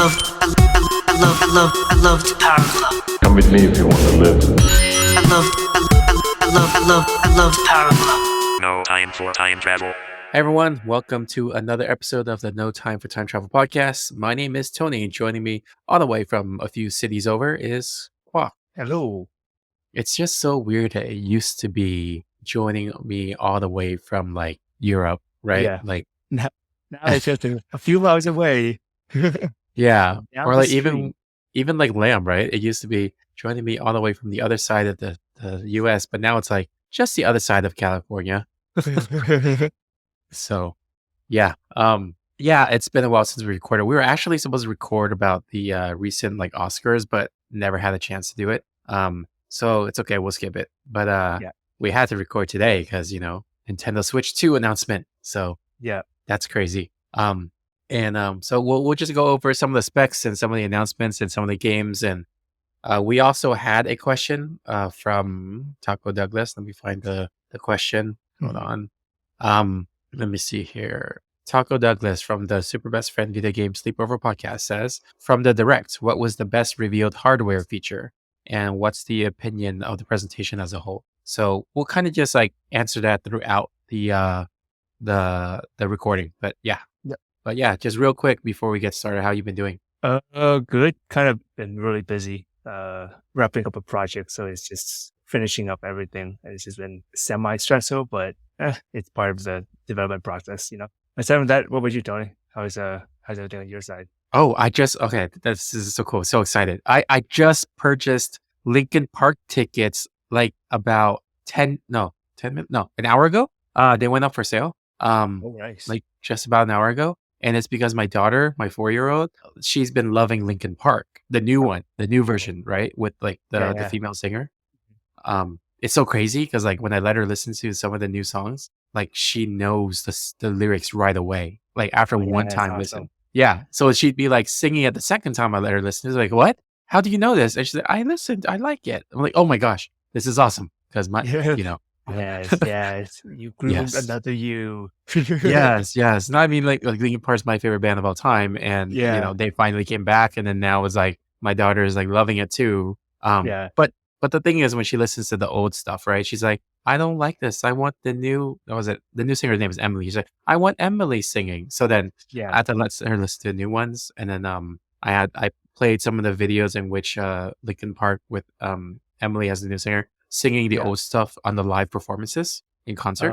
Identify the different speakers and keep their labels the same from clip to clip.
Speaker 1: I loved Power Glove.
Speaker 2: Come with me if you want to live.
Speaker 1: I loved Power Glove.
Speaker 3: No time for time travel.
Speaker 4: Hey everyone, welcome to another episode of the No Time for Time Travel podcast. My name is Tony. Joining me all the way from a few cities over is Kwa.
Speaker 5: Hello.
Speaker 4: It's just so weird that it used to be joining me all the way from like Europe, right?
Speaker 5: Yeah.
Speaker 4: Like,
Speaker 5: Now it's just a few miles away.
Speaker 4: yeah,
Speaker 5: Down
Speaker 4: or
Speaker 5: the
Speaker 4: like
Speaker 5: street.
Speaker 4: even like Lamb, right? It used to be joining me all the way from the other side of the U.S., but now it's like just the other side of California. So, yeah. Yeah, it's been a while since we recorded. We were actually supposed to record about the recent like Oscars, but never had a chance to do it. So it's okay, we'll skip it. But
Speaker 5: Yeah.
Speaker 4: we had to record today because, Nintendo Switch 2 announcement. So
Speaker 5: Yeah.
Speaker 4: that's crazy. So we'll just go over some of the specs and some of the announcements and some of the games. And we also had a question from Taco Douglas. Let me find the question. Hold on. Let me see here. Taco Douglas from the Super Best Friend Video Game Sleepover podcast says, from the Direct, what was the best revealed hardware feature? And what's the opinion of the presentation as a whole? So we'll kind of just like answer that throughout the recording. But yeah.
Speaker 5: Yep.
Speaker 4: But yeah, just real quick before we get started, how you been doing?
Speaker 5: Good. Kind of been really busy, wrapping up a project. So it's just finishing up everything. And it's just been semi-stressful, but it's part of the development process, Aside from that, what about you, Tony? How's everything on your side?
Speaker 4: Oh, this is so cool. So excited. I just purchased Linkin Park tickets like about an hour ago. They went up for sale.
Speaker 5: Oh, nice.
Speaker 4: Like just about an hour ago. And it's because my daughter, my 4-year-old, she's been loving Linkin Park, the new one, the new version, right? With like the female singer. It's so crazy because like when I let her listen to some of the new songs, like she knows the lyrics right away. Like after one
Speaker 5: that's
Speaker 4: time
Speaker 5: awesome.
Speaker 4: listen. Yeah. So she'd be like singing it the second time I let her listen. It's like, what? How do you know this? And she's like, I listened. I like it. I'm like, oh my gosh, this is awesome. Because
Speaker 5: Yes. You groomed
Speaker 4: Yes.
Speaker 5: another you.
Speaker 4: yes. No, I mean, like Linkin Park's my favorite band of all time, and they finally came back, and then now it's like my daughter is like loving it too. But the thing is, when she listens to the old stuff, right? She's like, I don't like this. I want the new. What was it? The new singer's name is Emily. She's like, I want Emily singing. So then I had to let her listen to the new ones, and then I played some of the videos in which Linkin Park with Emily as the new singer singing the old stuff on the live performances in concert.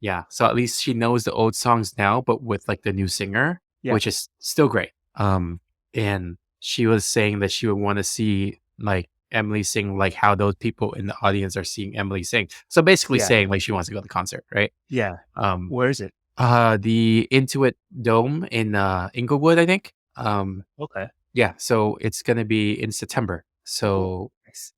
Speaker 4: Yeah. So at least she knows the old songs now, but with like the new singer, which is still great. And she was saying that she would want to see like Emily sing like how those people in the audience are seeing Emily sing. So basically saying like she wants to go to the concert, right?
Speaker 5: Yeah. Where is it?
Speaker 4: The Intuit Dome in Inglewood, I think.
Speaker 5: Okay.
Speaker 4: Yeah. So it's gonna be in September. So
Speaker 5: Nice.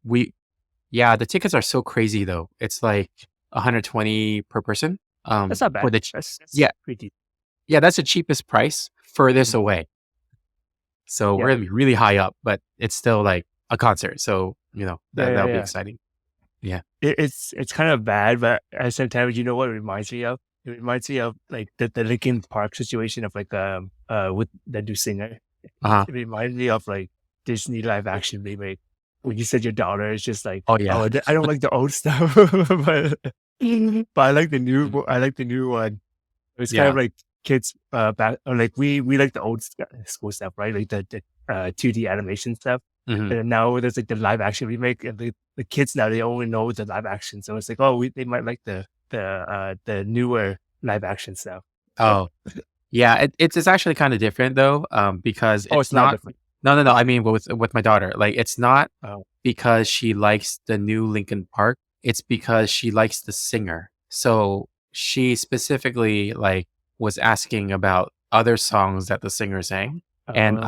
Speaker 4: the tickets are so crazy though. It's like $120 per person.
Speaker 5: That's not bad.
Speaker 4: For the
Speaker 5: That's
Speaker 4: yeah.
Speaker 5: pretty.
Speaker 4: Yeah, that's the cheapest price furthest away. So we're gonna be really high up, but it's still like a concert. So that'll be exciting. Yeah.
Speaker 5: It's kind of bad, but at the same time, you know what it reminds me of? It reminds me of like the Linkin Park situation of like with the new singer.
Speaker 4: Uh-huh.
Speaker 5: It reminds me of like Disney live action remake. When you said your daughter is just like,
Speaker 4: Oh yeah.
Speaker 5: I don't like the old stuff, but I like the new. I like the new one. It's kind of like kids back, or like we like the old school stuff, right? Like the 2D animation stuff.
Speaker 4: Mhm.
Speaker 5: And now there's like the live action remake, and the kids now they only know the live action, so it's like, oh, they might like the newer live action stuff.
Speaker 4: Oh, yeah. It's actually kind of different though, because
Speaker 5: It's not different.
Speaker 4: No. I mean, with my daughter, like it's not
Speaker 5: Oh.
Speaker 4: because she likes the new Linkin Park. It's because she likes the singer. So she specifically like was asking about other songs that the singer sang, and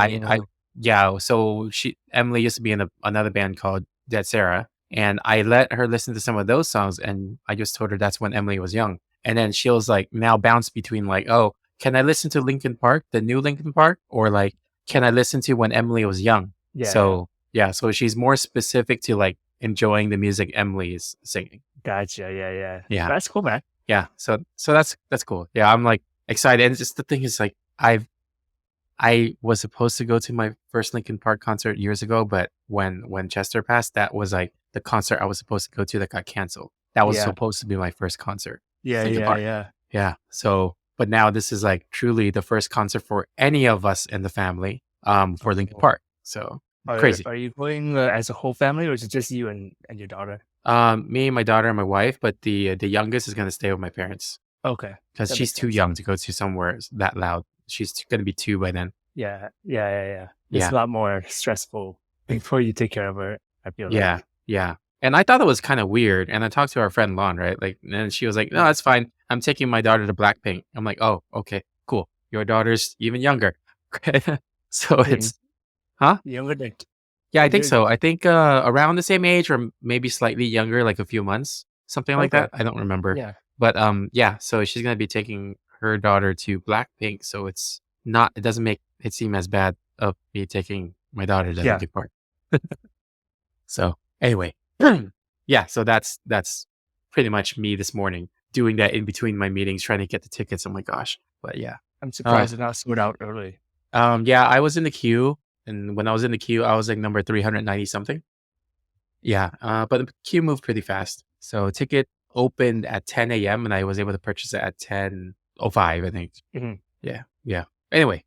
Speaker 4: So Emily used to be in another band called Dead Sarah, and I let her listen to some of those songs, and I just told her that's when Emily was young, and then she was like now bounced between like, oh, can I listen to Linkin Park, the new Linkin Park, or like can I listen to when Emily was young? So she's more specific to like enjoying the music Emily is singing.
Speaker 5: Gotcha.
Speaker 4: Yeah.
Speaker 5: That's cool, man.
Speaker 4: Yeah. So that's cool. Yeah. I'm like excited. And just the thing is like, I was supposed to go to my first Linkin Park concert years ago, but when Chester passed, that was like the concert I was supposed to go to that got canceled. That was
Speaker 5: Yeah.
Speaker 4: supposed to be my first concert.
Speaker 5: Yeah.
Speaker 4: Linkin
Speaker 5: Yeah.
Speaker 4: Park.
Speaker 5: Yeah.
Speaker 4: Yeah. So, but now this is like truly the first concert for any of us in the family, for Linkin Park. So crazy.
Speaker 5: Are you going as a whole family, or is it just you and your daughter?
Speaker 4: Me, my daughter, and my wife, but the youngest is gonna stay with my parents
Speaker 5: Okay.
Speaker 4: because
Speaker 5: That
Speaker 4: she's
Speaker 5: makes
Speaker 4: too
Speaker 5: sense.
Speaker 4: young to go to somewhere that loud. She's gonna be 2 by then.
Speaker 5: Yeah. Yeah. Yeah. Yeah. It's
Speaker 4: Yeah.
Speaker 5: a lot more stressful before you take care of her, I feel like.
Speaker 4: Yeah. Yeah. And I thought it was kind of weird. And I talked to our friend Lon, right? Like, and she was like, "No, that's fine. I'm taking my daughter to Blackpink." I'm like, "Oh, okay, cool. Your daughter's even younger." So
Speaker 5: Okay.
Speaker 4: it's, huh?
Speaker 5: Younger than
Speaker 4: Yeah, I think
Speaker 5: you're
Speaker 4: so. I think around the same age or maybe slightly younger, like a few months, something like
Speaker 5: okay.
Speaker 4: that. I don't remember.
Speaker 5: Yeah.
Speaker 4: But yeah. So she's gonna be taking her daughter to Blackpink. So it's not. It doesn't make it seem as bad of me taking my daughter to
Speaker 5: Yeah.
Speaker 4: Linkin Park. So anyway, yeah. So that's pretty much me this morning doing that in between my meetings, trying to get the tickets. Oh my gosh! But yeah,
Speaker 5: I'm surprised it not sold out early.
Speaker 4: yeah. I was in the queue, and when I was in the queue, I was like number 390 something. Yeah, but the queue moved pretty fast. So ticket opened at 10 a.m. and I was able to purchase it at 10:05, I think.
Speaker 5: Mhm.
Speaker 4: Yeah, yeah. Anyway,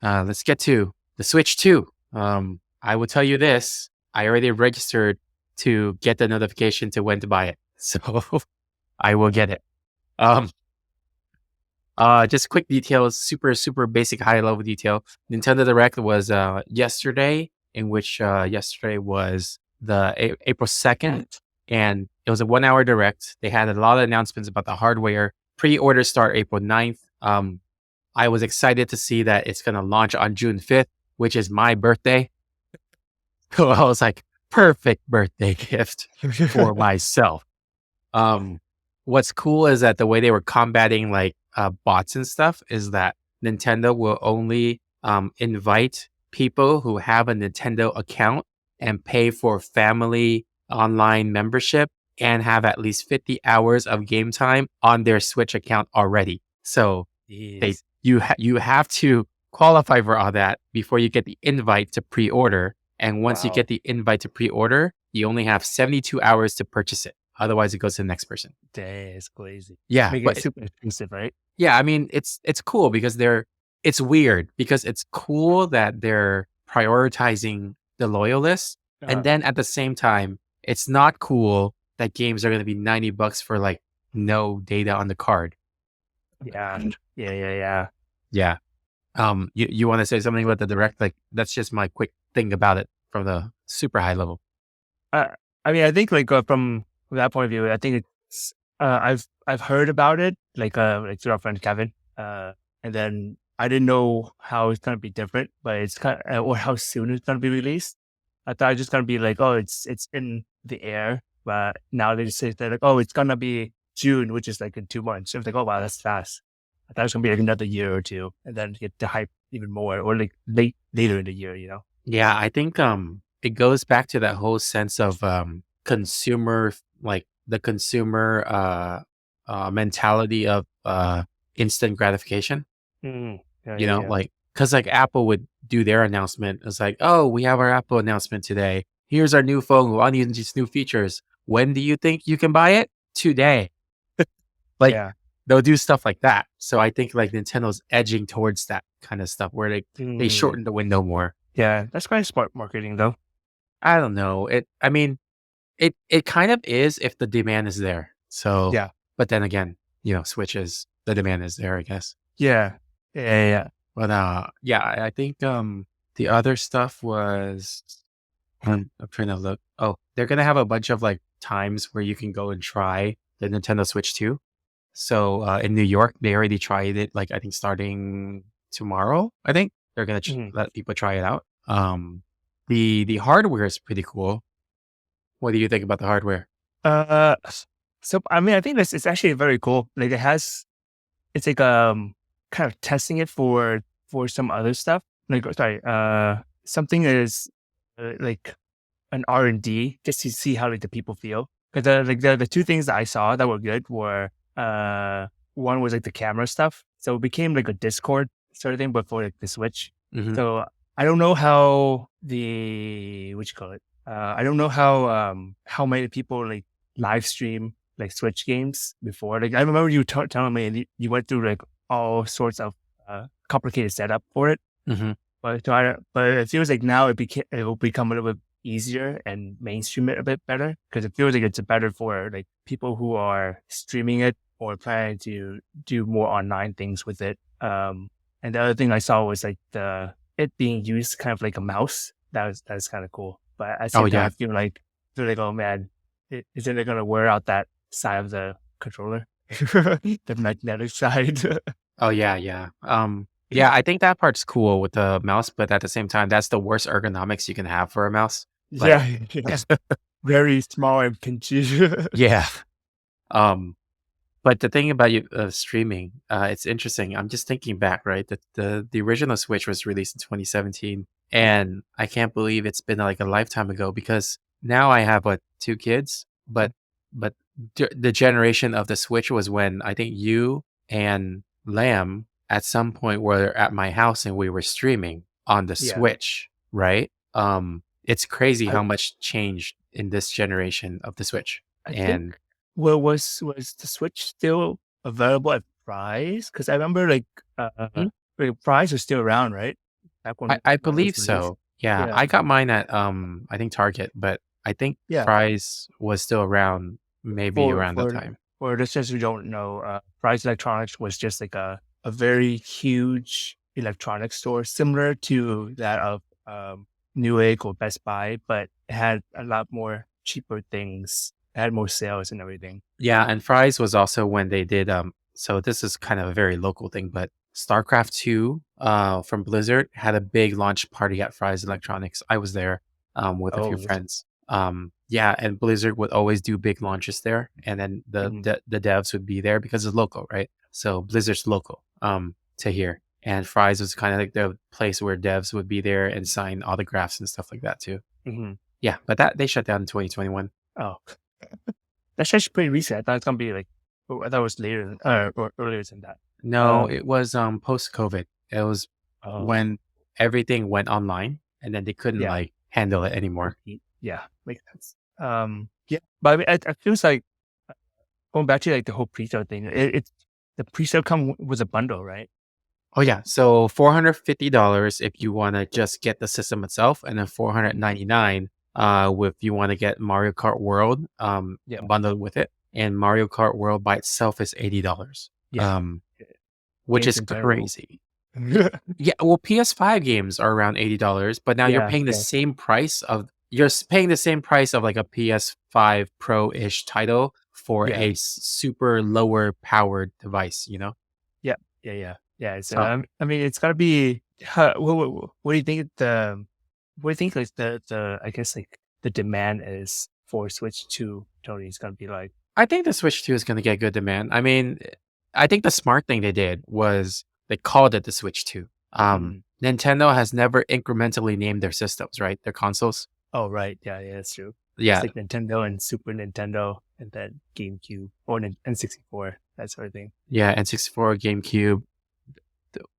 Speaker 4: let's get to the Switch 2. I will tell you this. I already registered to get the notification to when to buy it. So I will get it. Um, just quick details, super basic high level detail. Nintendo Direct was yesterday, in which yesterday was the April 2nd, and it was a 1 hour direct. They had a lot of announcements about the hardware. Pre-orders start April 9th. I was excited to see that it's going to launch on June 5th, which is my birthday. So I was like, perfect birthday gift for myself. What's cool is that the way they were combating like bots and stuff is that Nintendo will only invite people who have a Nintendo account and pay for family online membership and have at least 50 hours of game time on their Switch account already. So you have to qualify for all that before you get the invite to pre-order. And once you get the invite to pre-order, you only have 72 hours to purchase it. Otherwise, it goes to the next person.
Speaker 5: Dang, it's crazy.
Speaker 4: Yeah,
Speaker 5: Make
Speaker 4: but
Speaker 5: it super expensive, right?
Speaker 4: yeah, I mean, it's cool because it's weird because it's cool that they're prioritizing the loyalists. And then at the same time, it's not cool that games are going to be $90 for like no data on the card.
Speaker 5: Yeah. Yeah.
Speaker 4: Yeah. You want to say something about the direct? Like, that's just my quick thing about it from the super high level.
Speaker 5: I mean, I think like from that point of view, I think it's I've heard about it like through our friend Kevin, and then I didn't know how it's gonna be different, but it's kind of, or how soon it's gonna be released. I thought it's just gonna be like, oh, it's in the air, but now they just say they're like, oh, it's gonna be June, which is like in 2 months. So I was like, oh wow, that's fast. I thought it was gonna be like another year or two, and then get the hype even more, or like later in the year, you know?
Speaker 4: Yeah, I think it goes back to that whole sense of consumer, like the consumer mentality of instant gratification.
Speaker 5: Yeah,
Speaker 4: You know, like because like Apple would do their announcement. It's like, oh, we have our Apple announcement today. Here's our new phone with all these new features. When do you think you can buy it? Today. Like they'll do stuff like that. So I think like Nintendo's edging towards that kind of stuff where they shorten the window more.
Speaker 5: Yeah, that's quite smart marketing though.
Speaker 4: I don't know. I mean, it kind of is if the demand is there. So
Speaker 5: Yeah.
Speaker 4: but then again, Switches, the demand is there, I guess.
Speaker 5: Yeah.
Speaker 4: But yeah, I think the other stuff was I'm trying to look. Oh, they're gonna have a bunch of like times where you can go and try the Nintendo Switch 2. So in New York, they already tried it. Like I think starting tomorrow, I think they're gonna let people try it out. The hardware is pretty cool. What do you think about the hardware?
Speaker 5: So I mean, I think it's actually very cool. Like it's like kind of testing it for some other stuff. Like something is like an R&D just to see how like the people feel. Because the two things that I saw that were good were one was like the camera stuff. So it became like a Discord sort of thing, but for like the Switch.
Speaker 4: Hmm.
Speaker 5: So I don't know how what you call it? I don't know how many people like live stream like Switch games before. Like I remember you telling me you went through like all sorts of complicated setup for it.
Speaker 4: Hmm.
Speaker 5: But it feels like now it will become a little bit easier and mainstream it a bit better because it feels like it's better for like people who are streaming it or planning to do more online things with it. And the other thing I saw was like it being used kind of like a mouse. That was kind of cool. But at the
Speaker 4: Oh
Speaker 5: same time,
Speaker 4: yeah.
Speaker 5: I feel like oh man, isn't it gonna wear out that side of the controller, the magnetic side?
Speaker 4: Oh yeah, yeah. Yeah, I think that part's cool with the mouse, but at the same time, that's the worst ergonomics you can have for a mouse. Like,
Speaker 5: Yeah, yeah. Very small and pinchy.
Speaker 4: yeah. Um, but the thing about streaming, it's interesting. I'm just thinking back, right? That the original Switch was released in 2017, and I can't believe it's been like a lifetime ago because now I have what, two kids, but the generation of the Switch was when I think you and Lamb at some point were at my house and we were streaming on the
Speaker 5: Yeah.
Speaker 4: Switch, right? It's crazy
Speaker 5: I
Speaker 4: how much changed in this generation of the Switch.
Speaker 5: I think
Speaker 4: And
Speaker 5: well, was the Switch still available at Fry's? Because I remember like Fry's was still around, right? Back
Speaker 4: I
Speaker 5: when it was
Speaker 4: believe
Speaker 5: released.
Speaker 4: so. Yeah,
Speaker 5: Yeah.
Speaker 4: I got mine at I think Target, but I think
Speaker 5: Yeah.
Speaker 4: Fry's was still around maybe
Speaker 5: For
Speaker 4: around that
Speaker 5: for
Speaker 4: time.
Speaker 5: for listeners who don't know, Fry's Electronics was just like a very huge electronics store, similar to that of Newegg or Best Buy, but it had a lot more cheaper things. It had more sales and everything.
Speaker 4: Yeah, and Fry's was also when they did so this is kind of a very local thing, but StarCraft 2 from Blizzard had a big launch party at Fry's Electronics. I was there with a few
Speaker 5: Oh,
Speaker 4: friends. Yeah, and Blizzard would always do big launches there, and then
Speaker 5: mhm.
Speaker 4: the devs would be there because it's local, right? So Blizzard's local to here. And Fry's was kind of like the place where devs would be there and sign autographs and stuff like that too.
Speaker 5: Mhm.
Speaker 4: Yeah, but that they shut down in 2021.
Speaker 5: Oh, that's actually pretty recent. I thought it's gonna be like, I thought it was later or earlier than that.
Speaker 4: No,
Speaker 5: Um,
Speaker 4: it was post COVID. It was
Speaker 5: oh,
Speaker 4: when everything went online and then they couldn't
Speaker 5: yeah,
Speaker 4: like handle it anymore.
Speaker 5: yeah, makes sense. Yeah, but I mean, it feels like going back to like the whole pre-sale thing. It's the pre-sale come with a bundle, right?
Speaker 4: Oh yeah, so $450 if you want to just get the system itself, and then 499 if you want to get Mario Kart World
Speaker 5: Yeah,
Speaker 4: bundled with it, and Mario Kart World by itself is $80.
Speaker 5: yeah.
Speaker 4: Um, which
Speaker 5: Games
Speaker 4: is
Speaker 5: in general.
Speaker 4: crazy. Yeah, well, PS5 games are around $80, but now you're
Speaker 5: Yeah,
Speaker 4: paying the
Speaker 5: yeah,
Speaker 4: same price of paying the same price of like a PS5 Pro-ish title for
Speaker 5: yeah,
Speaker 4: a super lower powered device, you know?
Speaker 5: yeah, yeah. It's
Speaker 4: So
Speaker 5: I mean, it's gotta be. What do you think what do you think like the I guess like the demand is for Switch 2, Tony, is gonna be like?
Speaker 4: I think the Switch 2 is going to get good demand. I mean, I think the smart thing they did was they called it the Switch 2.
Speaker 5: Mhm.
Speaker 4: Nintendo has never incrementally named their systems, right? Their consoles.
Speaker 5: Oh, right. Yeah, yeah, that's true. It's
Speaker 4: Yeah,
Speaker 5: like Nintendo and Super Nintendo and then GameCube or N64, that sort of thing.
Speaker 4: yeah, N64, GameCube.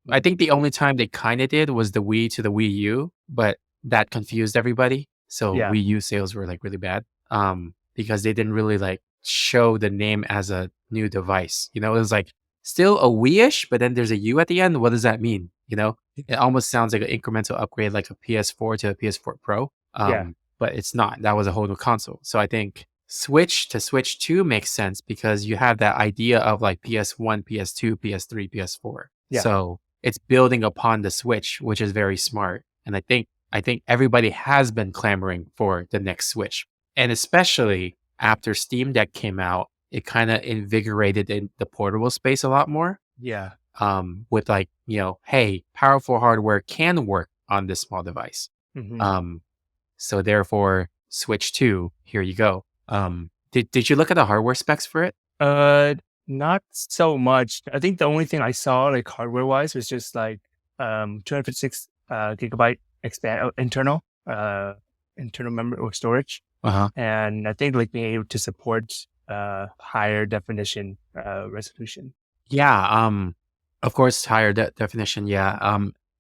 Speaker 4: I think the only time they kind of did was the Wii to the Wii U, but that confused everybody. So
Speaker 5: Yeah,
Speaker 4: Wii U sales were like really bad because they didn't really like show the name as a new device. You know, it was like still a Wii-ish, but then there's a U at the end. What does that mean? You know, it almost sounds like an incremental upgrade, like a PS4 to a PS4 Pro.
Speaker 5: yeah,
Speaker 4: But it's not. That was a whole new console. So I think Switch to Switch 2 makes sense because you have that idea of like PS1, PS2, PS3, PS4.
Speaker 5: yeah.
Speaker 4: So it's building upon the Switch, which is very smart. And I think everybody has been clamoring for the next Switch. And especially after Steam Deck came out, it kind of invigorated in the portable space a lot more.
Speaker 5: Yeah.
Speaker 4: With like, hey, powerful hardware can work on this small device.
Speaker 5: Hmm.
Speaker 4: Um, so therefore, Switch 2, here you go. Did you look at the hardware specs for it?
Speaker 5: Not so much. I think the only thing I saw like hardware wise was just like 256 gigabyte internal memory or storage.
Speaker 4: Uh-huh.
Speaker 5: And I think like being able to support higher definition resolution.
Speaker 4: Yeah, of course, higher definition. Yeah.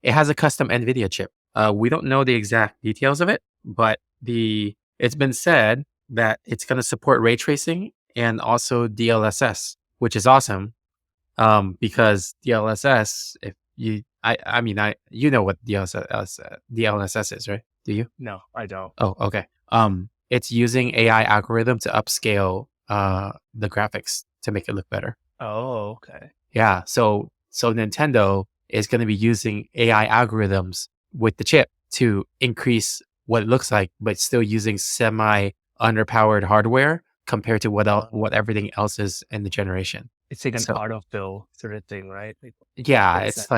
Speaker 4: It has a custom NVIDIA chip. We don't know the exact details of it, but it's been said that it's going to support ray tracing and also DLSS, which is awesome. Because DLSS, if I mean, you know what DLSS is, right? Do you?
Speaker 5: No, I don't.
Speaker 4: Oh, okay. It's using AI algorithm to upscale the graphics to make it look better.
Speaker 5: Oh, okay.
Speaker 4: Yeah. So Nintendo is going to be using AI algorithms with the chip to increase what it looks like, but still using semi underpowered hardware compared to what everything else is in the generation.
Speaker 5: It's like an
Speaker 4: So
Speaker 5: autofill sort of thing, right? Like,
Speaker 4: yeah,
Speaker 5: what is
Speaker 4: it's
Speaker 5: that?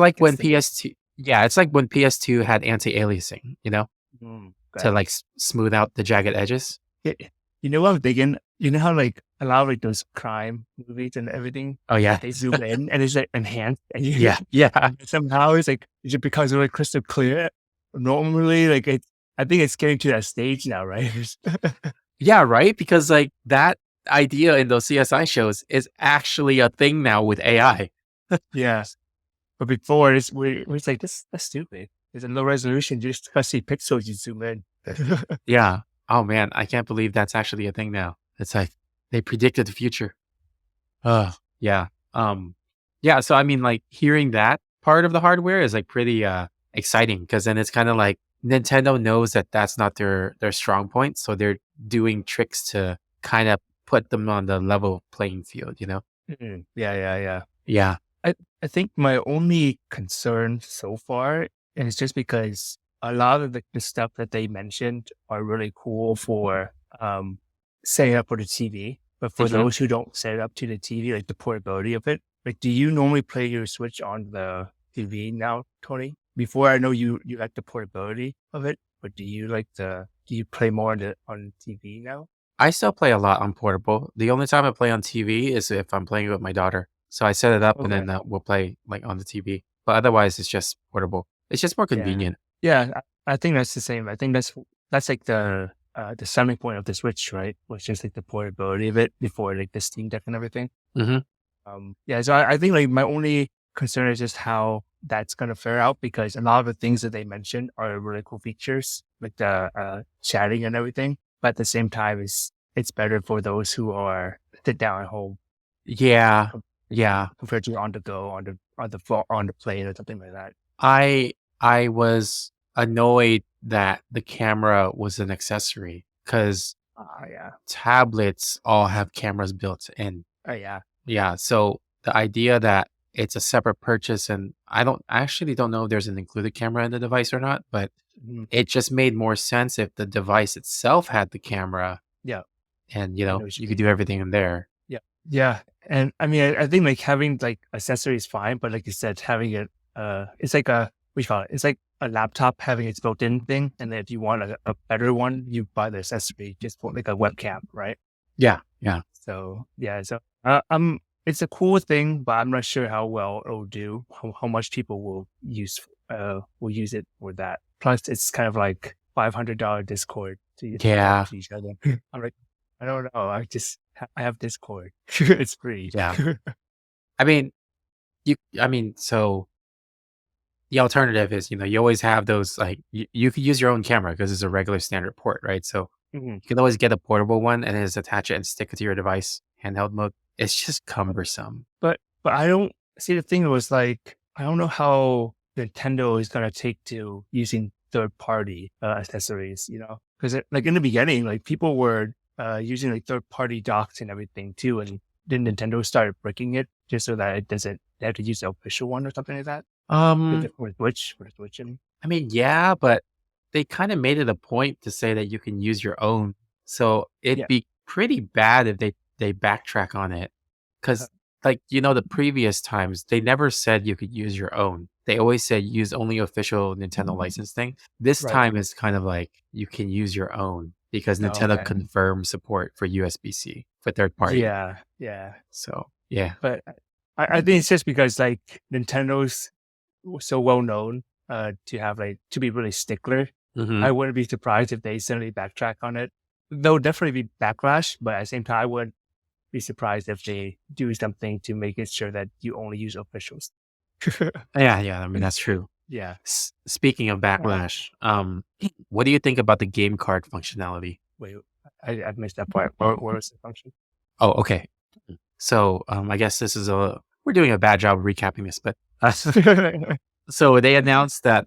Speaker 4: like when
Speaker 5: It's like,
Speaker 4: PS2 yeah, it's like when PS2 had anti-aliasing, to
Speaker 5: okay.
Speaker 4: like smooth out the jagged edges.
Speaker 5: Yeah, you know what I'm thinking? You know how like a lot of like those crime movies and everything,
Speaker 4: Oh yeah.
Speaker 5: they zoom in and it's like enhanced, and
Speaker 4: Yeah. Yeah.
Speaker 5: somehow it's like it just becomes really crystal clear. Normally, like I think it's getting to that stage now, right?
Speaker 4: Yeah, right? Because like that idea in those CSI shows is actually a thing now with AI.
Speaker 5: Yeah, but before it's like that's stupid. It's a low resolution, just to see pixels you zoom in.
Speaker 4: Yeah. Oh man, I can't believe that's actually a thing now. It's like they predicted the future. Yeah. Yeah, so I mean like hearing that part of the hardware is like pretty exciting because then it's kind of like Nintendo knows that that's not their strong point, so they're doing tricks to kind of put them on the level playing field,
Speaker 5: Yeah.
Speaker 4: Yeah.
Speaker 5: I think my only concern so far is just because a lot of the stuff that they mentioned are really cool for setting up for the TV. But for
Speaker 4: Mhm.
Speaker 5: those who don't set it up to the TV, like the portability of it, like do you normally play your Switch on the TV now, Tony? Before I know you like the portability of it, but do you play more on TV now?
Speaker 4: I still play a lot on portable. The only time I play on TV is if I'm playing with my daughter. So I set it up and
Speaker 5: Okay.
Speaker 4: then we'll play like on the TV. But otherwise, it's just portable. It's just more
Speaker 5: Yeah.
Speaker 4: convenient.
Speaker 5: Yeah, I think that's the same. I think that's like the selling point of the Switch, right? Was just like the portability of it before like the Steam Deck and everything.
Speaker 4: Hmm.
Speaker 5: Yeah, so I think like my only concern is just how that's gonna fare out because a lot of the things that they mentioned are really cool features, like the chatting and everything. But at the same time, it's better for those who are sit down at home
Speaker 4: Yeah.
Speaker 5: com-
Speaker 4: Yeah.
Speaker 5: compared to on the go on the plane or something like that.
Speaker 4: I was annoyed that the camera was an accessory because
Speaker 5: Yeah.
Speaker 4: tablets all have cameras built in.
Speaker 5: Oh yeah.
Speaker 4: Yeah. So the idea that it's a separate purchase and I actually don't know if there's an included camera in the device or not, but
Speaker 5: Mhm.
Speaker 4: it just made more sense if the device itself had the camera
Speaker 5: Yeah.
Speaker 4: and,
Speaker 5: I know what you
Speaker 4: you could
Speaker 5: mean.
Speaker 4: do everything in there.
Speaker 5: Yeah. Yeah. And I mean, I think like having like accessories fine, but like you said, having it, it's like what do you call it? It's like a laptop having its built-in thing. And then if you want a better one, you buy the accessory just for like a webcam, right?
Speaker 4: Yeah. Yeah.
Speaker 5: So yeah. So, it's a cool thing, but I'm not sure how well it'll do, how much people will use it for that. Plus it's kind of like $500 Discord to talk
Speaker 4: Yeah.
Speaker 5: to each other. I'm like, I don't know. I have Discord. It's free.
Speaker 4: Yeah. I mean, so the alternative is, you always have those like you could use your own camera because it's a regular standard port, right? So
Speaker 5: Mhm.
Speaker 4: you can always get a portable one and then just attach it and stick it to your device, handheld mode. It's just cumbersome.
Speaker 5: But I don't see the thing was like, I don't know how Nintendo is going to take to using third party accessories, because like in the beginning, like people were using like third party docks and everything too. And then Nintendo started breaking it just so that they have to use the official one or something like that.
Speaker 4: Um,
Speaker 5: For Switch.
Speaker 4: I mean, yeah, but they kind of made it a point to say that you can use your own. So it'd
Speaker 5: Yeah.
Speaker 4: be pretty bad if they backtrack on it. Because, like, the previous times, they never said you could use your own. They always said use only official Nintendo license thing. This
Speaker 5: Right.
Speaker 4: time is kind of like you can use your own because
Speaker 5: Oh,
Speaker 4: Nintendo
Speaker 5: okay.
Speaker 4: confirmed support for USB-C for third party.
Speaker 5: Yeah.
Speaker 4: So, yeah.
Speaker 5: But I think it's just because like Nintendo's so well known to be really stickler.
Speaker 4: Hmm.
Speaker 5: I wouldn't be surprised if they suddenly backtrack on it. There'll definitely be backlash, but at the same time, I wouldn't be surprised if they do something to make it sure that you only use officials.
Speaker 4: Yeah. I mean, that's true.
Speaker 5: Yeah.
Speaker 4: Speaking of backlash, what do you think about the game card functionality?
Speaker 5: Wait, I missed that part. What was the function?
Speaker 4: Oh, okay. So I guess this is we're doing a bad job of recapping this, but so they announced that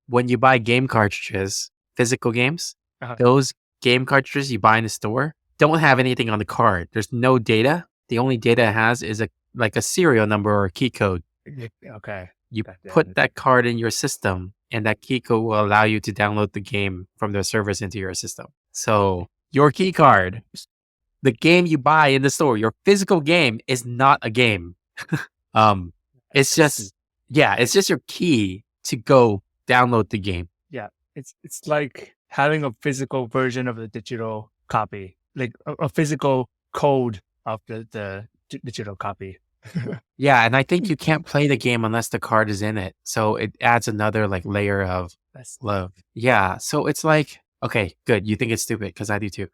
Speaker 4: when you buy game cartridges, physical games, those game cartridges you buy in the store don't have anything on the card. There's no data. The only data it has is a serial number or a key code.
Speaker 5: Okay.
Speaker 4: You put that card in your system, and that key code will allow you to download the game from their servers into your system. So your key card, the game you buy in the store, your physical game is not a game. It's just your key to go download the game.
Speaker 5: Yeah, it's like having a physical version of the digital copy, like a physical code of the digital copy.
Speaker 4: Yeah, and I think you can't play the game unless the card is in it. So it adds another layer of love. Yeah, so it's like, okay, good. You think it's stupid because I do too.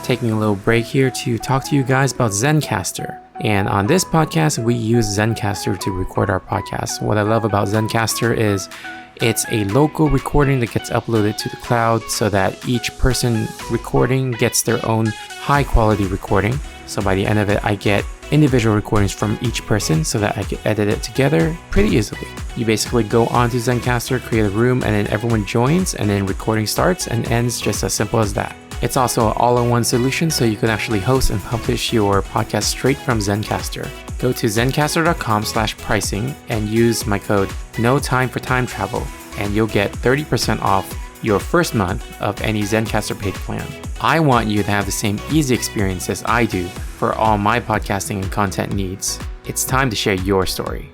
Speaker 4: Taking a little break here to talk to you guys about Zencastr. And on this podcast, we use Zencastr to record our podcast. What I love about Zencastr is it's a local recording that gets uploaded to the cloud so that each person recording gets their own high quality recording. So by the end of it, I get individual recordings from each person so that I can edit it together pretty easily. You basically go onto Zencastr, create a room, and then everyone joins, and then recording starts and ends just as simple as that. It's also an all-in-one solution, so you can actually host and publish your podcast straight from Zencastr. Go to zencastr.com/pricing and use my code NOTIMEFORTIMETRAVEL, and you'll get 30% off your first month of any Zencastr paid plan. I want you to have the same easy experience as I do for all my podcasting and content needs. It's time to share your story.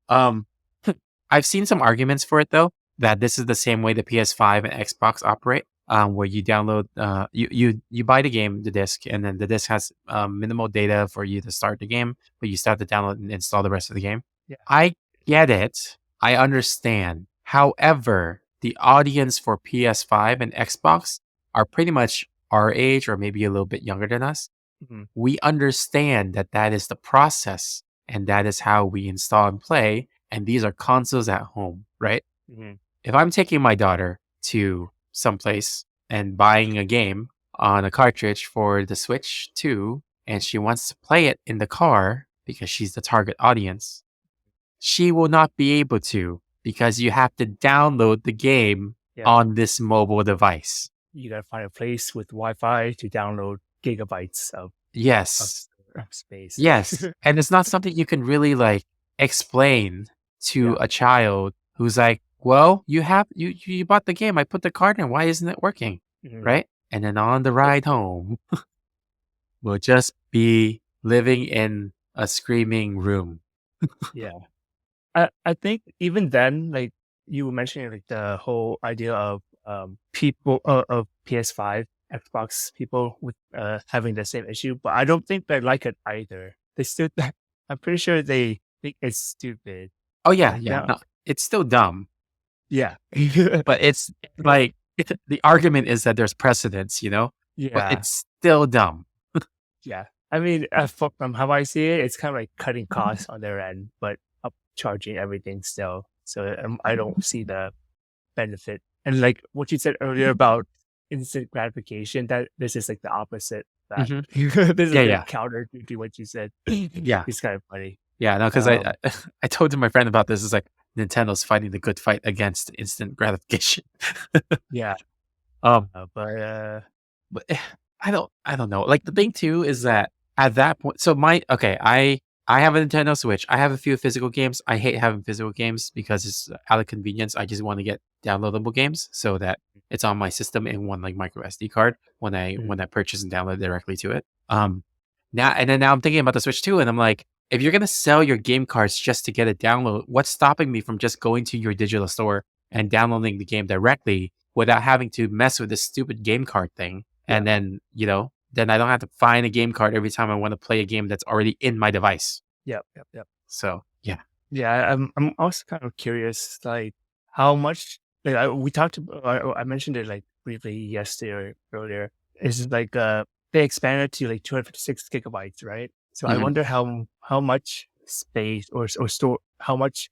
Speaker 4: I've seen some arguments for it though, that this is the same way the PS5 and Xbox operate, where you download, you buy the game, the disc, and then the disc has minimal data for you to start the game, but you start to download and install the rest of the game.
Speaker 5: Yeah.
Speaker 4: I get it. I understand. However, the audience for PS5 and Xbox are pretty much our age or maybe a little bit younger than us.
Speaker 5: Mm-hmm.
Speaker 4: We understand that is the process and that is how we install and play. And these are consoles at home, right?
Speaker 5: Mm-hmm.
Speaker 4: If I'm taking my daughter to someplace and buying a game on a cartridge for the Switch 2, and she wants to play it in the car because she's the target audience, she will not be able to because you have to download the game on this mobile device.
Speaker 5: You gotta find a place with Wi-Fi to download gigabytes of space.
Speaker 4: Yes. And it's not something you can really explain to a child who's like, well, you bought the game. I put the card in. Why isn't it working?
Speaker 5: Mm-hmm.
Speaker 4: Right? And then on the ride home, we'll just be living in a screaming room.
Speaker 5: Yeah. I think even then, like you were mentioning, the whole idea of people of PS5, Xbox people with having the same issue, but I don't think they like it either. They still, I'm pretty sure they think it's stupid.
Speaker 4: Oh yeah, no, it's still dumb.
Speaker 5: Yeah,
Speaker 4: but it's the argument is that there's precedence, Yeah, but it's still dumb.
Speaker 5: Yeah, I mean, from how I see it, it's kind of like cutting costs on their end, but upcharging everything still. So I don't see the benefit. And like what you said earlier about instant gratification, that this is like the opposite. That this is a counter to what you said.
Speaker 4: Yeah,
Speaker 5: it's kind of funny.
Speaker 4: Yeah, no, because I told my friend about this. It's like Nintendo's fighting the good fight against instant gratification.
Speaker 5: Yeah,
Speaker 4: but
Speaker 5: I
Speaker 4: don't know. Like the thing too is that at that point, so I have a Nintendo Switch. I have a few physical games. I hate having physical games because it's out of convenience. I just want to get downloadable games so that it's on my system in one micro SD card when I purchase and download directly to it. Now I'm thinking about the Switch 2, and I'm like, if you're gonna sell your game cards just to get a download, what's stopping me from just going to your digital store and downloading the game directly without having to mess with this stupid game card thing? Yeah. And then then I don't have to find a game card every time I want to play a game that's already in my device.
Speaker 5: Yep.
Speaker 4: So yeah.
Speaker 5: I'm also kind of curious, like how much. Like I mentioned it briefly yesterday or earlier. It's like they expanded to 256 gigabytes, right? So I wonder how much space or store, how much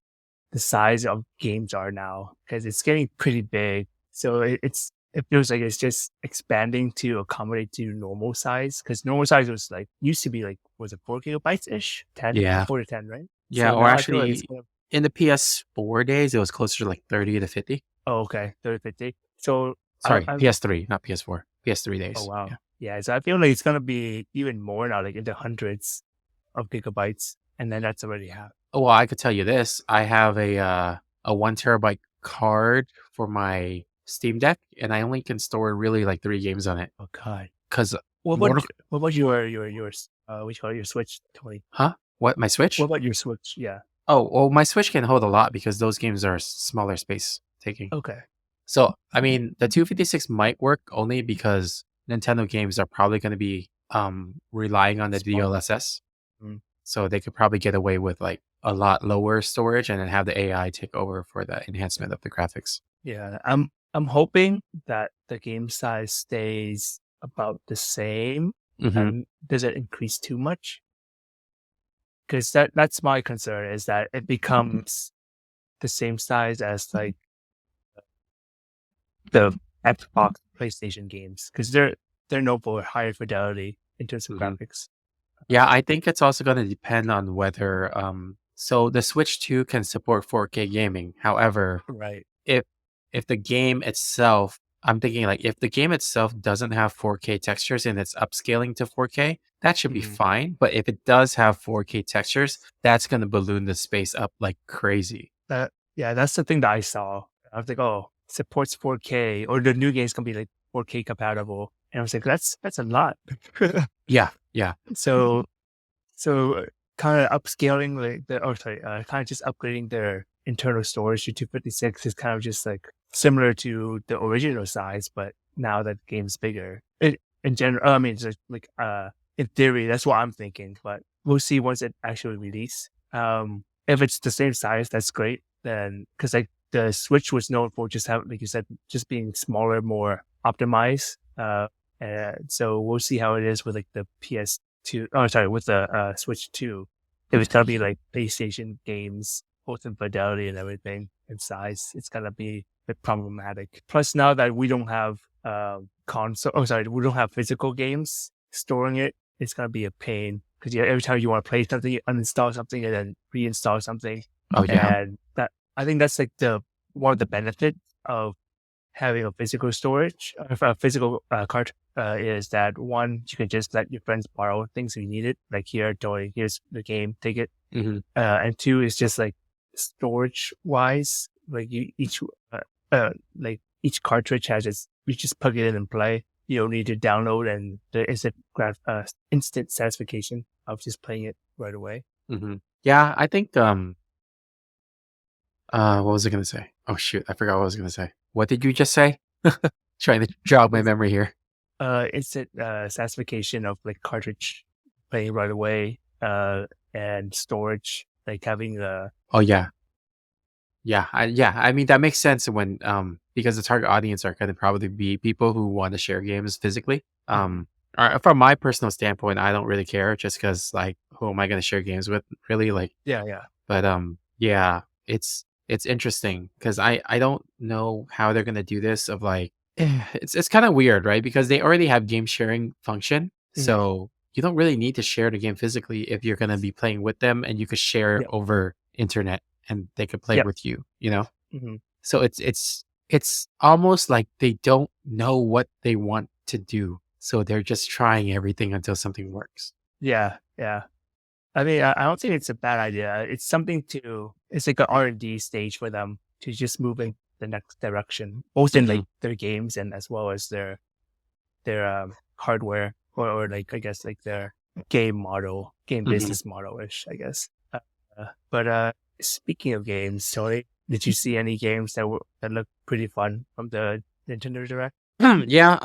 Speaker 5: the size of games are now, because it's getting pretty big. So it feels like it's just expanding to accommodate to normal size, because normal size was like used to be like, was it 4 gigabytes ish, 10,
Speaker 4: Yeah.
Speaker 5: 4 to 10, right?
Speaker 4: Yeah.
Speaker 5: So
Speaker 4: Or
Speaker 5: now I feel like it's
Speaker 4: actually, in the PS4 days, it was closer to like 30 to 50.
Speaker 5: oh, okay, 30, 50. So
Speaker 4: Sorry,
Speaker 5: I'm
Speaker 4: PS3, not PS4. PS3
Speaker 5: oh
Speaker 4: days.
Speaker 5: wow,
Speaker 4: Yeah.
Speaker 5: yeah. So I feel like it's gonna be even more now, like in the hundreds of gigabytes, and then that's already half.
Speaker 4: Oh, well, I could tell you this. I have a 1 terabyte card for my Steam Deck, and I only can store really like 3 games on it.
Speaker 5: Oh god.
Speaker 4: Because
Speaker 5: What about
Speaker 4: Mortal,
Speaker 5: what about yours? What you call it, your Switch, Tony?
Speaker 4: huh? What, my
Speaker 5: What
Speaker 4: Switch?
Speaker 5: about your Switch? Yeah.
Speaker 4: Oh, well, my Switch can hold a lot because those games are smaller space taking.
Speaker 5: Okay.
Speaker 4: So, I mean, the 256 might work only because Nintendo games are probably going to be relying on the
Speaker 5: Small.
Speaker 4: DLSS.
Speaker 5: Mm.
Speaker 4: So they could probably get away with like a lot lower storage and then have the AI take over for the enhancement of the graphics.
Speaker 5: Yeah. I'm hoping that the game size stays about the same.
Speaker 4: Mhm.
Speaker 5: Does it increase too much? Because that's my concern, is that it becomes the same size as like the Xbox, PlayStation games, because they're known for higher fidelity in terms of
Speaker 4: Mhm.
Speaker 5: graphics.
Speaker 4: Yeah, I think it's also going to depend on whether so the Switch 2 can support 4K gaming. However,
Speaker 5: Right.
Speaker 4: if if the game itself, I'm thinking like if the game itself doesn't have 4K textures and it's upscaling to 4K, that should be
Speaker 5: Mhm.
Speaker 4: fine. But if it does have 4K textures, that's going to balloon the space up like crazy.
Speaker 5: Yeah, that's the thing that I saw. I was like, oh, supports 4K, or the new games can be like 4K compatible, and I was like, that's a lot.
Speaker 4: Yeah, yeah.
Speaker 5: So kind of upscaling like kind of just upgrading their internal storage to 256 is kind of just like similar to the original size, but now that the game's bigger. In general, I mean, it's in theory, that's what I'm thinking, but we'll see once it actually release. If it's the same size, that's great. Then, because like the Switch was known for just having, like you said, just being smaller, more optimized. And so we'll see how it is with like the PS2. Oh, sorry, with the Switch 2. If it's gonna be like PlayStation games, both in fidelity and everything, and size, it's gonna be a bit problematic. Plus, now that we don't have we don't have physical games storing it, it's gonna be a pain, because every time you want to play something, you uninstall something and then reinstall something.
Speaker 4: Oh yeah.
Speaker 5: And that, I think that's like one of the benefits of having a physical storage, a physical card, is that one, you can just let your friends borrow things if you need it. Like, here, Toy, here's the game, take it.
Speaker 4: Hmm.
Speaker 5: And two is just like storage wise, like like each cartridge has its, you just plug it in and play. You don't need to download, and there is a instant satisfaction of just playing it right away.
Speaker 4: Hmm. Yeah, I think what was I gonna say? Oh shoot, I forgot what I was gonna say. What did you just say? Trying to jog my memory here.
Speaker 5: Instant satisfaction of like cartridge playing right away, and storage, like having
Speaker 4: Oh yeah. Yeah, I mean that makes sense when because the target audience are going to probably be people who want to share games physically. From my personal standpoint, I don't really care just because like who am I going to share games with? Really, like.
Speaker 5: yeah.
Speaker 4: But yeah, it's interesting because I don't know how they're going to do this. Of like, it's kind of weird, right? Because they already have game sharing function, so you don't really need to share the game physically if you're going to be playing with them, and you could share
Speaker 5: Yep.
Speaker 4: over internet and they could play
Speaker 5: Yep.
Speaker 4: with you, you know?
Speaker 5: Mhm.
Speaker 4: So it's almost like they don't know what they want to do. So they're just trying everything until something works.
Speaker 5: Yeah. I mean, I don't think it's a bad idea. It's something it's like an R&D stage for them to just move in the next direction, both in like their games and as well as their hardware, or like, I guess, like their game business model-ish, I guess. But speaking of games, Tony, did you see any games that look pretty fun from the Nintendo Direct?
Speaker 4: Yeah,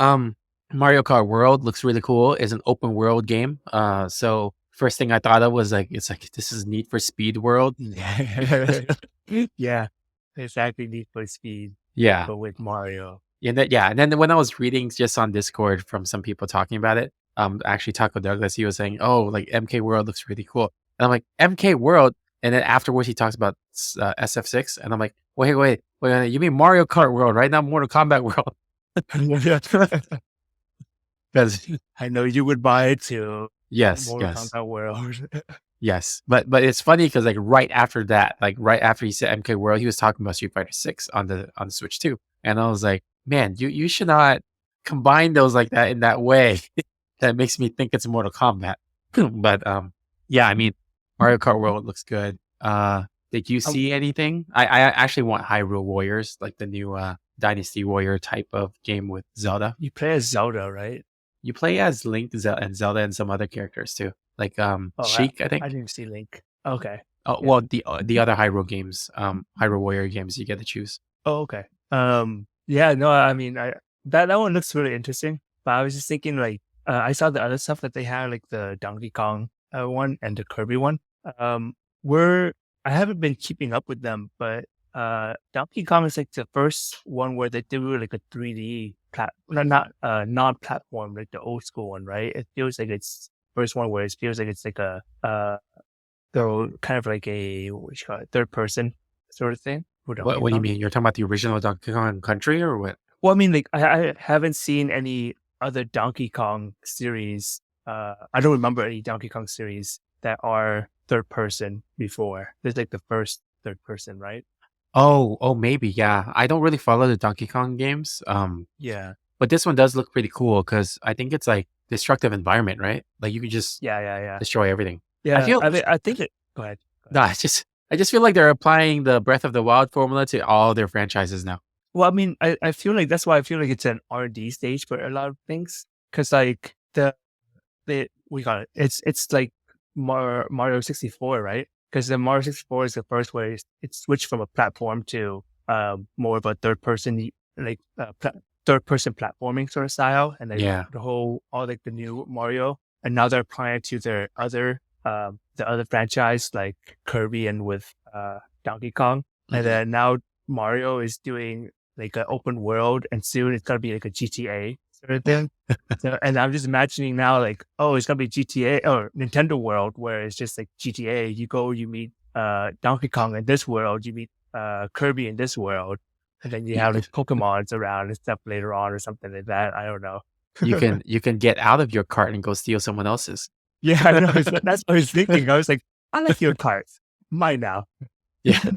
Speaker 4: Mario Kart World looks really cool. It's an open world game. So first thing I thought of was like, it's like, this is Need for Speed World.
Speaker 5: Yeah, exactly. Need for Speed,
Speaker 4: Yeah.
Speaker 5: but with Mario.
Speaker 4: And then when I was reading just on Discord from some people talking about it, actually Taco Douglas, he was saying, oh, like MK World looks really cool. And I'm like, MK World. And then afterwards, he talks about SF6. And I'm like, wait, you mean Mario Kart World, right? Not Mortal Kombat World. Because
Speaker 5: I know you would buy it too.
Speaker 4: yes,
Speaker 5: Mortal
Speaker 4: yes,
Speaker 5: Kombat World.
Speaker 4: yes. But it's funny because like right after that, like right after he said MK World, he was talking about Street Fighter 6 on the Switch too. And I was like, man, you should not combine those like that in that way. That makes me think it's Mortal Kombat. But yeah, I mean, Mario Kart World looks good. Did you see anything? I actually want Hyrule Warriors, like the new Dynasty Warrior type of game with Zelda.
Speaker 5: You play as Zelda, right?
Speaker 4: You play as Link and Zelda and some other characters too, like
Speaker 5: Oh,
Speaker 4: Sheik, I
Speaker 5: I
Speaker 4: think.
Speaker 5: didn't see Link. Okay.
Speaker 4: Oh
Speaker 5: Yeah.
Speaker 4: well, the other Hyrule games, Hyrule Warrior games, you get to choose.
Speaker 5: Oh, okay. Yeah, no, I mean, that one looks really interesting. But I was just thinking, like, I saw the other stuff that they had, like the Donkey Kong one and the Kirby one. Where I haven't been keeping up with them, but Donkey Kong is like the first one where they do like a 3D not non-platform, like the old school one, right? It feels like it's first one where it feels like it's like a though kind of like a what you call it, third person sort of thing. For Donkey
Speaker 4: What do you
Speaker 5: Kong.
Speaker 4: mean? You're talking about the original Donkey Kong Country or what?
Speaker 5: Well, I mean, like I haven't seen any other Donkey Kong series. I don't remember any Donkey Kong series that are third person before. This is like the first third person, right?
Speaker 4: Oh, maybe, yeah. I don't really follow the Donkey Kong games.
Speaker 5: Yeah,
Speaker 4: But this one does look pretty cool because I think it's like destructive environment, right? Like you could just
Speaker 5: yeah.
Speaker 4: destroy everything. I
Speaker 5: Yeah,
Speaker 4: feel
Speaker 5: I mean, I think it. Go ahead.
Speaker 4: no, I just feel like they're applying the Breath of the Wild formula to all their franchises now.
Speaker 5: Well, I mean, I feel like that's why I feel like it's an R&D stage for a lot of things. Because like we got it. It's like Mario 64, right? Because the Mario 64 is the first where it switched from a platform to more of a third person like third person platforming sort of style, and then
Speaker 4: Yeah.
Speaker 5: all like the new Mario, and now they're applying it to their other the other franchise like Kirby and with Donkey Kong, and then now Mario is doing like an open world, and soon it's gonna be like a GTA sort of thing. So, and I'm just imagining now, like, oh, it's gonna be GTA or Nintendo World, where it's just like GTA. You go, you meet Donkey Kong in this world, you meet Kirby in this world, and then you have like Pokemons around and stuff later on or something like that. I don't know.
Speaker 4: You can get out of your cart and go steal someone else's.
Speaker 5: Yeah, I know. That's what I was thinking. I was like, I like your cards, mine now.
Speaker 4: Yeah.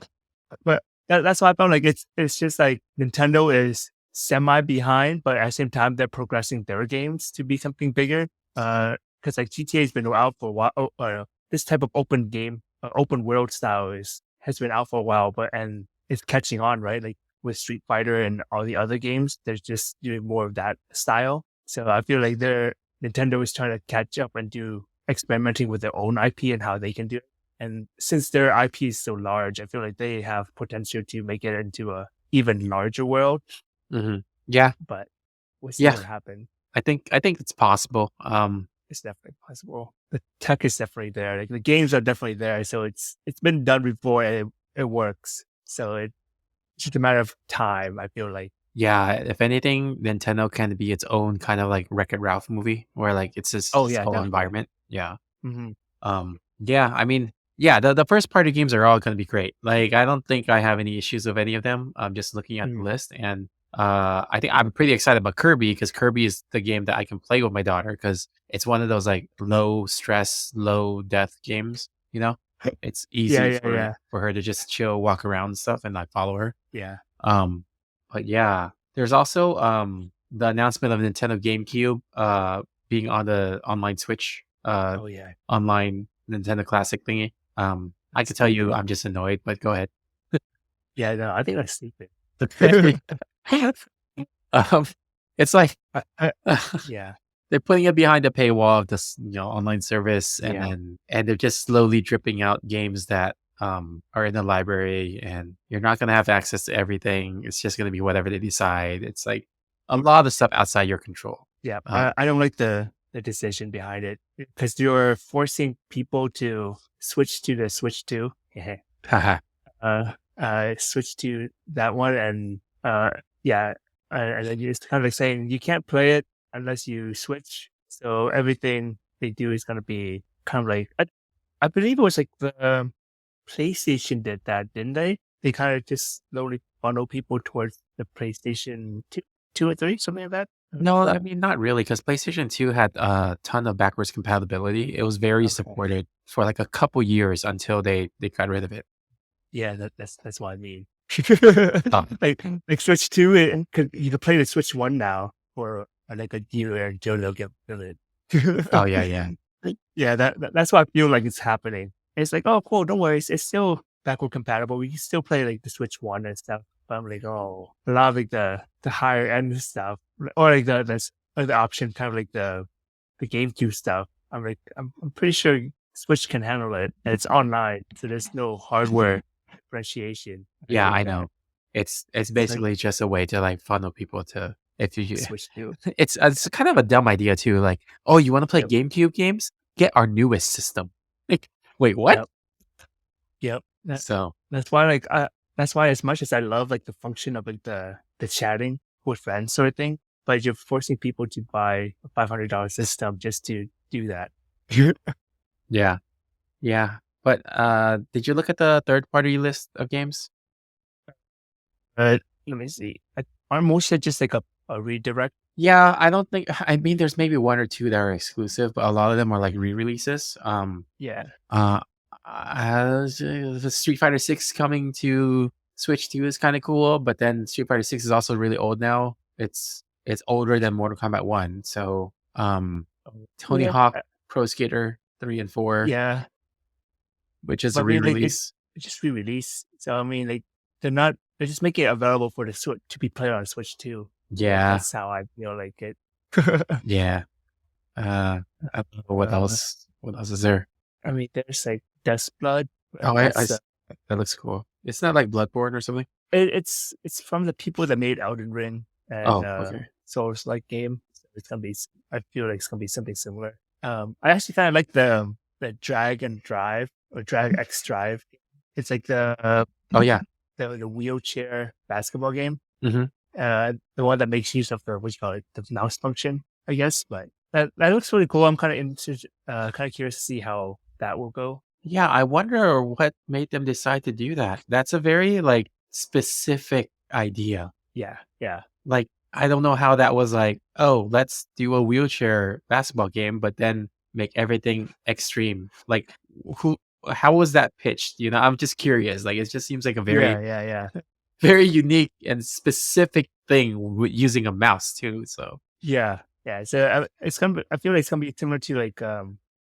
Speaker 5: But that's why I felt like it's just like Nintendo is semi behind, but at the same time they're progressing their games to be something bigger. Because like GTA has been out for a while. This type of open game, open world style has been out for a while, and it's catching on, right? Like with Street Fighter and all the other games, they're just doing more of that style. So I feel like Nintendo is trying to catch up and do experimenting with their own IP and how they can do it. And since their IP is so large, I feel like they have potential to make it into a even larger world.
Speaker 4: Mm-hmm. Yeah,
Speaker 5: But we'll see
Speaker 4: yeah.
Speaker 5: what happens.
Speaker 4: I think it's possible.
Speaker 5: It's definitely possible. The tech is definitely there. Like the games are definitely there. So it's been done before and it works. So it's just a matter of time, I feel like.
Speaker 4: Yeah, if anything, Nintendo can be its own kind of like Wreck-It Ralph movie where like it's its whole
Speaker 5: Definitely.
Speaker 4: environment. Yeah.
Speaker 5: Mm-hmm.
Speaker 4: Yeah, I mean, yeah, the first party games are all going to be great. Like, I don't think I have any issues with any of them. I'm just looking at the list, and I think I'm pretty excited about Kirby because Kirby is the game that I can play with my daughter because it's one of those like low stress, low death games. You know, it's easy for her to just chill, walk around and stuff, and I follow her.
Speaker 5: Yeah.
Speaker 4: But yeah, there's also the announcement of Nintendo GameCube being on the online Switch online Nintendo Classic thingy. I could tell you I'm just annoyed, but go ahead.
Speaker 5: Yeah, no, I think I'm stupid.
Speaker 4: It's like
Speaker 5: Yeah.
Speaker 4: they're putting it behind the paywall of this online service, and they're just slowly dripping out games that are in the library, and you're not going to have access to everything. It's just going to be whatever they decide. It's like a lot of stuff outside your control.
Speaker 5: Yeah, I don't like the decision behind it because you're forcing people to switch to the Switch 2. Switch to that one, and and then you're just kind of like saying you can't play it unless you switch. So everything they do is going to be kind of like I believe it was like the PlayStation did that, didn't they? They kind of just slowly funnel people towards the PlayStation 2 or 3, something like that.
Speaker 4: No, I mean, not really, because PlayStation 2 had a ton of backwards compatibility. It was very
Speaker 5: Okay.
Speaker 4: supported for like a couple years until they got rid of it.
Speaker 5: Yeah, that's what I mean.
Speaker 4: Oh.
Speaker 5: Like Switch 2, you can play the Switch 1 now for like a year until they'll get it.
Speaker 4: Oh, yeah.
Speaker 5: Yeah, that's what I feel like it's happening. It's like, oh, cool, don't worry, it's still backward compatible. We can still play like the Switch 1 and stuff. But I'm like, oh, a lot of like the higher end stuff, or like the option, kind of like the GameCube stuff. I'm like, I'm pretty sure Switch can handle it, and it's online, so there's no hardware differentiation.
Speaker 4: Yeah, I know. It's basically just a way to like funnel people to if you
Speaker 5: Switch to.
Speaker 4: it's kind of a dumb idea too. Like, oh, you want to play
Speaker 5: Yep.
Speaker 4: GameCube games? Get our newest system. Like, wait, what?
Speaker 5: Yep.
Speaker 4: So
Speaker 5: That's why that's why as much as I love like the function of like the chatting with friends sort of thing, but you're forcing people to buy a $500 system just to do that.
Speaker 4: yeah. But did you look at the third party list of games?
Speaker 5: Let me see. Aren't most of it just like a redirect?
Speaker 4: Yeah, I don't think. I mean, there's maybe one or two that are exclusive, but a lot of them are like re-releases.
Speaker 5: Yeah.
Speaker 4: The Street Fighter 6 coming to Switch 2 is kind of cool, but then Street Fighter 6 is also really old now. It's older than Mortal Kombat 1. So, Tony Hawk Pro Skater 3 and 4.
Speaker 5: Yeah.
Speaker 4: Which is
Speaker 5: But
Speaker 4: a re-release.
Speaker 5: It's just re-release. So I mean, like they're just making it available for the Switch to be played on Switch too.
Speaker 4: Yeah.
Speaker 5: That's how I feel like it.
Speaker 4: Yeah. I don't know what else. What else is there?
Speaker 5: I mean, there's like Dust Blood.
Speaker 4: Oh, that looks cool. It's not like Bloodborne or something.
Speaker 5: It's from the people that made Elden Ring and
Speaker 4: okay.
Speaker 5: Souls-like game. So it's gonna be. I feel like it's gonna be something similar. I actually kind of like the Drag and Drive or Drag X Drive. It's like the the wheelchair basketball game.
Speaker 4: Mm-hmm.
Speaker 5: The one that makes use of the the mouse function, I guess. But that looks really cool. I'm kind of interested, kind of curious to see how that will go.
Speaker 4: Yeah, I wonder what made them decide to do that. That's a very like specific idea.
Speaker 5: Yeah.
Speaker 4: Like I don't know how that was like, oh, let's do a wheelchair basketball game, but then make everything extreme. Like how was that pitched? You know, I'm just curious. Like it just seems like a very very unique and specific thing using a mouse too. So
Speaker 5: yeah. So it's gonna. I feel like it's gonna be similar to like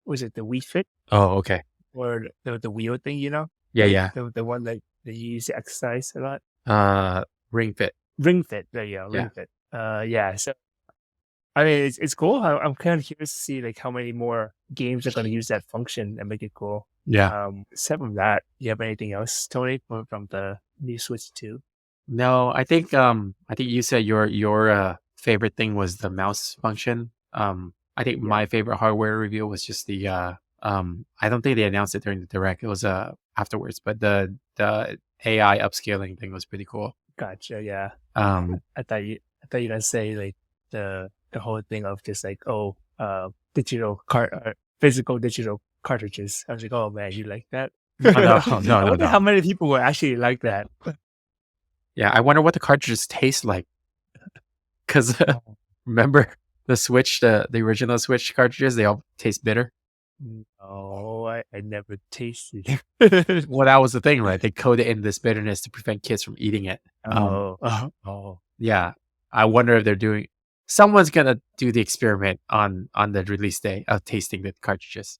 Speaker 5: was it the Wii Fit?
Speaker 4: Oh, okay.
Speaker 5: Or the wheel thing, you know?
Speaker 4: Yeah.
Speaker 5: The one that you use to exercise a lot.
Speaker 4: Ring Fit.
Speaker 5: Ring Fit. There you go. Ring Fit. Yeah. So I mean, it's cool. I'm kind of curious to see like how many more games are going to use that function and make it cool.
Speaker 4: Yeah.
Speaker 5: Except from that, you have anything else, Tony, from the new Switch 2?
Speaker 4: No, I think you said your favorite thing was the mouse function. I think my favorite hardware reveal was just the I don't think they announced it during the direct. It was afterwards, but the AI upscaling thing was pretty cool.
Speaker 5: Gotcha. Yeah. I thought you were gonna say like the whole thing of just like physical digital cartridges. I was like, oh man, you like that?
Speaker 4: No.
Speaker 5: I wonder how many people will actually like that.
Speaker 4: Yeah, I wonder what the cartridges taste like. Because remember the Switch, the original Switch cartridges, they all taste bitter.
Speaker 5: No, I never tasted.
Speaker 4: Well, that was the thing, right? They coated in this bitterness to prevent kids from eating it. Yeah. I wonder if they're doing. Someone's gonna do the experiment on the release day of tasting the cartridges.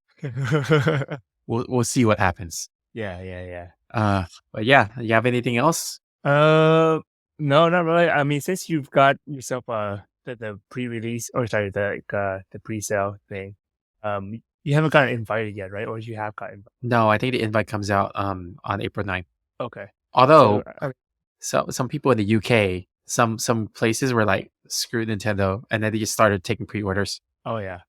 Speaker 4: We'll see what happens.
Speaker 5: Yeah.
Speaker 4: But yeah, you have anything else?
Speaker 5: No, not really. I mean, since you've got yourself the pre-release or sorry the pre-sale thing, you haven't gotten invited yet, right? Or you have gotten invited?
Speaker 4: No, I think the invite comes out on April 9th.
Speaker 5: Okay.
Speaker 4: Although some people in the UK, some places were like, screw Nintendo, and then they just started taking pre-orders.
Speaker 5: Oh yeah.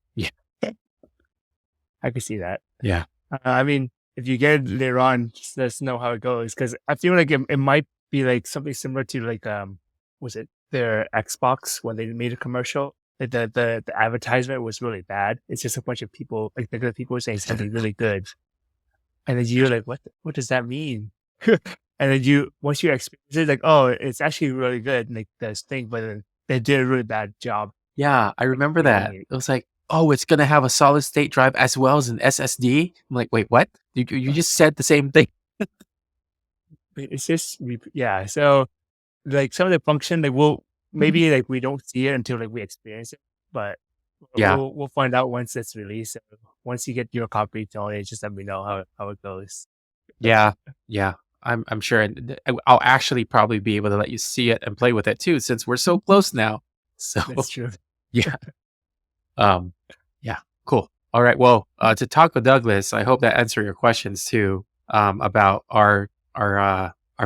Speaker 5: I could see that.
Speaker 4: Yeah.
Speaker 5: I mean, if you get it later on, just let us know how it goes, because I feel like it might be like something similar to like was it their Xbox when they made a commercial? The advertisement was really bad. It's just a bunch of people, like regular people saying something really good, And then you're like, what does that mean? And then once you experience it, like, oh, it's actually really good, like this thing, but then they did a really bad job.
Speaker 4: Yeah, I remember that. It was like, oh, it's gonna have a solid state drive as well as an SSD. I'm like, wait, what? You just said the same thing.
Speaker 5: It's just yeah. So like some of the function, like maybe like we don't see it until like we experience it, but
Speaker 4: Yeah.
Speaker 5: we'll find out once it's released. So once you get your copy, Tony, just let me know how it goes.
Speaker 4: Yeah, yeah. I'm sure I'll actually probably be able to let you see it and play with it too, since we're so close now. So
Speaker 5: That's true.
Speaker 4: yeah. Yeah, cool. All right. Well, to talk with Douglas, I hope that answered your questions too, about our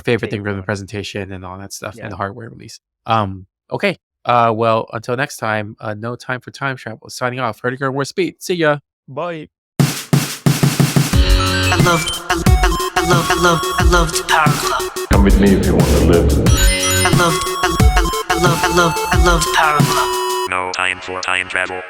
Speaker 4: favorite thing from the presentation and all that stuff and the hardware release. Okay. Well, until next time, no time for time travel. Signing off. Hurdy and more speed. See ya.
Speaker 5: Bye.
Speaker 1: I loved Power Glove.
Speaker 2: Come with me if you want to live.
Speaker 1: I loved Power Glove.
Speaker 3: No time for time travel.